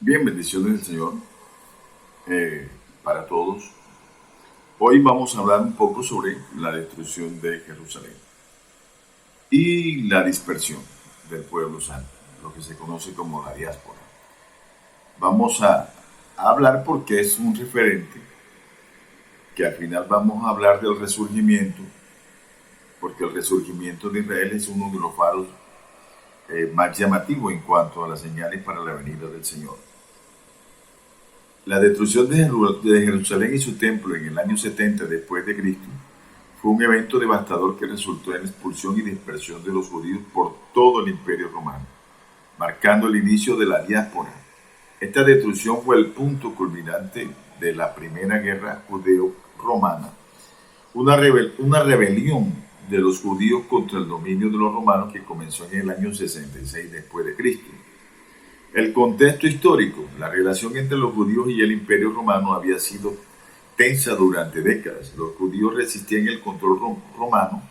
Bien, bendiciones del Señor para todos. Hoy vamos a hablar un poco sobre la destrucción de Jerusalén y la dispersión del pueblo santo, lo que se conoce como la diáspora. Vamos a hablar porque es un referente que al final vamos a hablar del resurgimiento, porque el resurgimiento de Israel es uno de los faros más llamativos en cuanto a las señales para la venida del Señor. La destrucción de Jerusalén y su templo en el año 70 después de Cristo fue un evento devastador que resultó en la expulsión y dispersión de los judíos por todo el Imperio Romano, marcando el inicio de la diáspora. Esta destrucción fue el punto culminante de la Primera Guerra Judeo-Romana, una rebelión de los judíos contra el dominio de los romanos que comenzó en el año 66 después de Cristo. El contexto histórico, la relación entre los judíos y el Imperio Romano había sido tensa durante décadas. Los judíos resistían el control romano,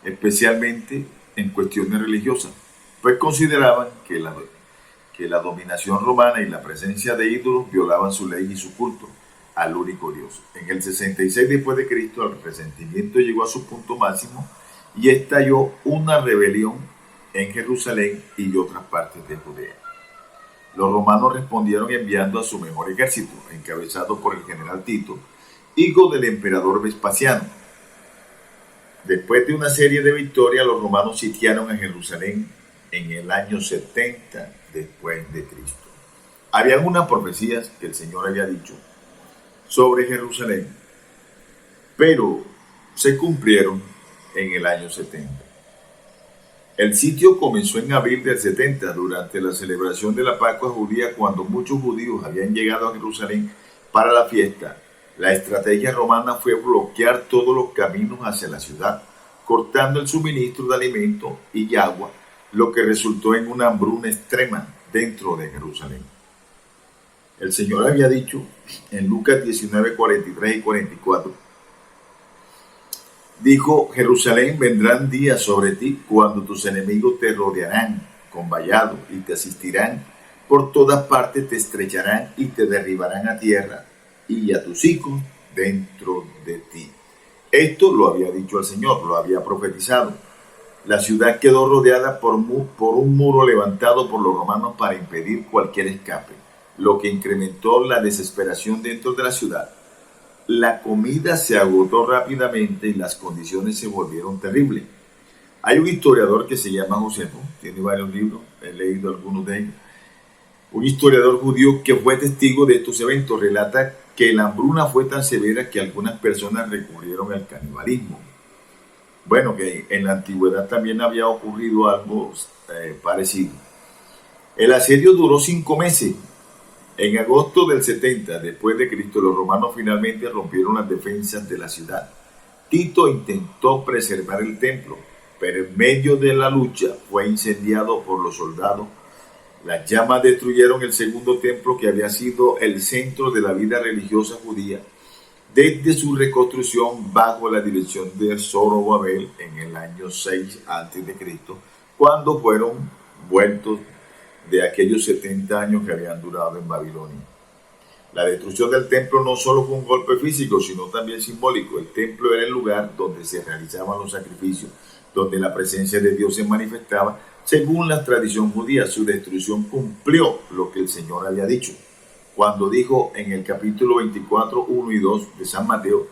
especialmente en cuestiones religiosas, pues consideraban que la dominación romana y la presencia de ídolos violaban su ley y su culto al único Dios. En el 66 después de Cristo, el resentimiento llegó a su punto máximo y estalló una rebelión en Jerusalén y otras partes de Judea. Los romanos respondieron enviando a su mejor ejército, encabezado por el general Tito, hijo del emperador Vespasiano. Después de una serie de victorias, los romanos sitiaron a Jerusalén en el año 70 después de Cristo. Habían unas profecías que el Señor había dicho sobre Jerusalén, pero se cumplieron en el año 70. El sitio comenzó en abril del 70, durante la celebración de la Pascua judía, cuando muchos judíos habían llegado a Jerusalén para la fiesta. La estrategia romana fue bloquear todos los caminos hacia la ciudad, cortando el suministro de alimentos y agua, lo que resultó en una hambruna extrema dentro de Jerusalén. El Señor había dicho en Lucas 19, 43 y 44, dijo: Jerusalén, vendrán días sobre ti cuando tus enemigos te rodearán con vallado y te asistirán por todas partes, te estrecharán y te derribarán a tierra, y a tus hijos dentro de ti. Esto lo había dicho el Señor, lo había profetizado. La ciudad quedó rodeada por un muro levantado por los romanos para impedir cualquier escape, lo que incrementó la desesperación dentro de la ciudad. La comida se agotó rápidamente y las condiciones se volvieron terribles. Hay un historiador que se llama Josefo, tiene varios libros, he leído algunos de ellos. Un historiador judío que fue testigo de estos eventos relata que la hambruna fue tan severa que algunas personas recurrieron al canibalismo. Bueno, que en la antigüedad también había ocurrido algo parecido. El asedio duró 5 meses. En agosto del 70 después de Cristo, los romanos finalmente rompieron las defensas de la ciudad. Tito intentó preservar el templo, pero en medio de la lucha fue incendiado por los soldados. Las llamas destruyeron el segundo templo, que había sido el centro de la vida religiosa judía desde su reconstrucción bajo la dirección de Zorobabel en el año 6 a.C., cuando fueron vueltos de aquellos 70 años que habían durado en Babilonia. La destrucción del templo no solo fue un golpe físico, sino también simbólico. El templo era el lugar donde se realizaban los sacrificios, donde la presencia de Dios se manifestaba. Según la tradición judía, su destrucción cumplió lo que el Señor había dicho, cuando dijo en el capítulo 24, 1 y 2 de San Mateo: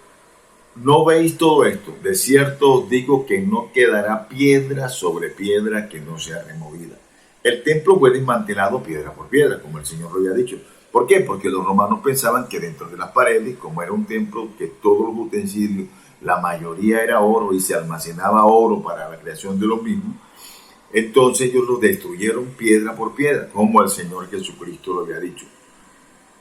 ¿no veis todo esto? De cierto os digo que no quedará piedra sobre piedra que no sea removida. El templo fue desmantelado piedra por piedra, como el Señor lo había dicho. ¿Por qué? Porque los romanos pensaban que dentro de las paredes, como era un templo que todos los utensilios, la mayoría era oro y se almacenaba oro para la creación de los mismos, entonces ellos lo destruyeron piedra por piedra, como el Señor Jesucristo lo había dicho.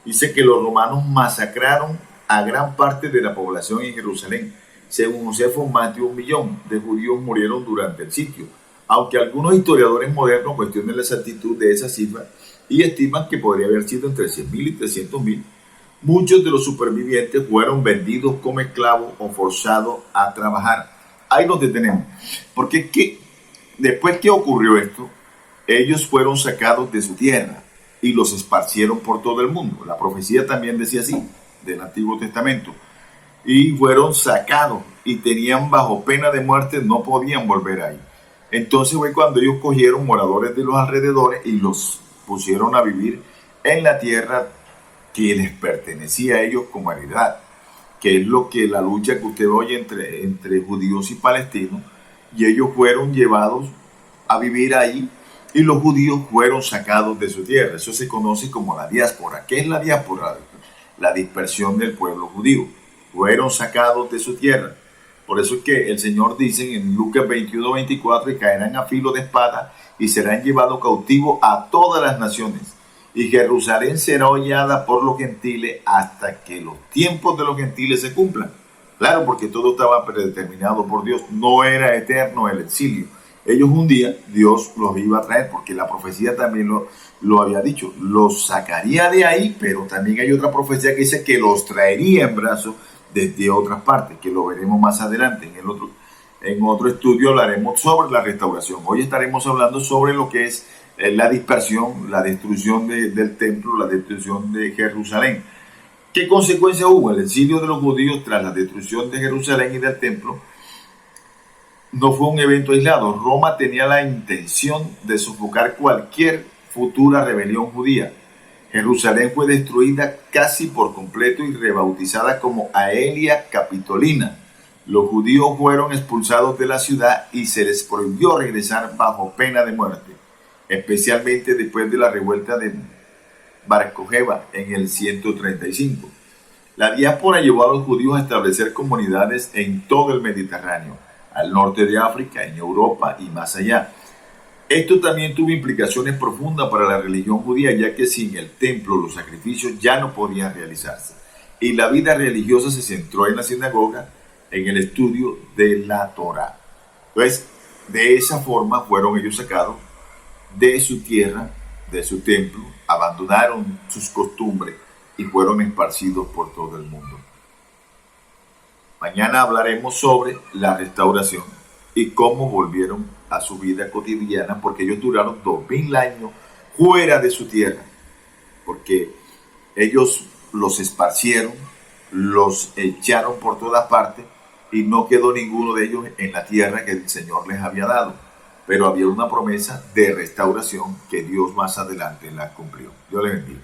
Dice que los romanos masacraron a gran parte de la población en Jerusalén. Según Josefo, más de 1 millón de judíos murieron durante el sitio, aunque algunos historiadores modernos cuestionan la exactitud de esa cifra y estiman que podría haber sido entre 100.000 y 300.000. Muchos de los supervivientes fueron vendidos como esclavos o forzados a trabajar. Ahí nos detenemos, porque después que ocurrió esto, ellos fueron sacados de su tierra. y los esparcieron por todo el mundo. La profecía también decía así, del Antiguo Testamento. Y fueron sacados y tenían bajo pena de muerte, no podían volver ahí. Entonces fue cuando ellos cogieron moradores de los alrededores y los pusieron a vivir en la tierra que les pertenecía a ellos como heredad, que es lo que la lucha que usted oye entre judíos y palestinos, y ellos fueron llevados a vivir ahí y los judíos fueron sacados de su tierra. Eso se conoce como la diáspora. ¿Qué es la diáspora? La dispersión del pueblo judío. Fueron sacados de su tierra. Por eso es que el Señor dice en Lucas 21:24, y caerán a filo de espada y serán llevados cautivos a todas las naciones. Y Jerusalén será hollada por los gentiles hasta que los tiempos de los gentiles se cumplan. Claro, porque todo estaba predeterminado por Dios. No era eterno el exilio. Ellos un día, Dios los iba a traer, porque la profecía también lo había dicho. Los sacaría de ahí, pero también hay otra profecía que dice que los traería en brazos desde otras partes, que lo veremos más adelante. En otro estudio hablaremos sobre la restauración. Hoy estaremos hablando sobre lo que es la dispersión, la destrucción del templo, la destrucción de Jerusalén. ¿Qué consecuencia hubo? El exilio de los judíos tras la destrucción de Jerusalén y del templo no fue un evento aislado. Roma tenía la intención de sofocar cualquier futura rebelión judía. Jerusalén fue destruida casi por completo y rebautizada como Aelia Capitolina. Los judíos fueron expulsados de la ciudad y se les prohibió regresar bajo pena de muerte, especialmente después de la revuelta de Bar Kojeba en el 135. La diáspora llevó a los judíos a establecer comunidades en todo el Mediterráneo, al norte de África, en Europa y más allá. Esto también tuvo implicaciones profundas para la religión judía, ya que sin el templo los sacrificios ya no podían realizarse. Y la vida religiosa se centró en la sinagoga, en el estudio de la Torá. Entonces, de esa forma fueron ellos sacados de su tierra, de su templo, abandonaron sus costumbres y fueron esparcidos por todo el mundo. Mañana hablaremos sobre la restauración y cómo volvieron a su vida cotidiana, porque ellos duraron 2000 años fuera de su tierra, porque ellos los esparcieron, los echaron por todas partes y no quedó ninguno de ellos en la tierra que el Señor les había dado. Pero había una promesa de restauración que Dios más adelante la cumplió. Dios les bendiga.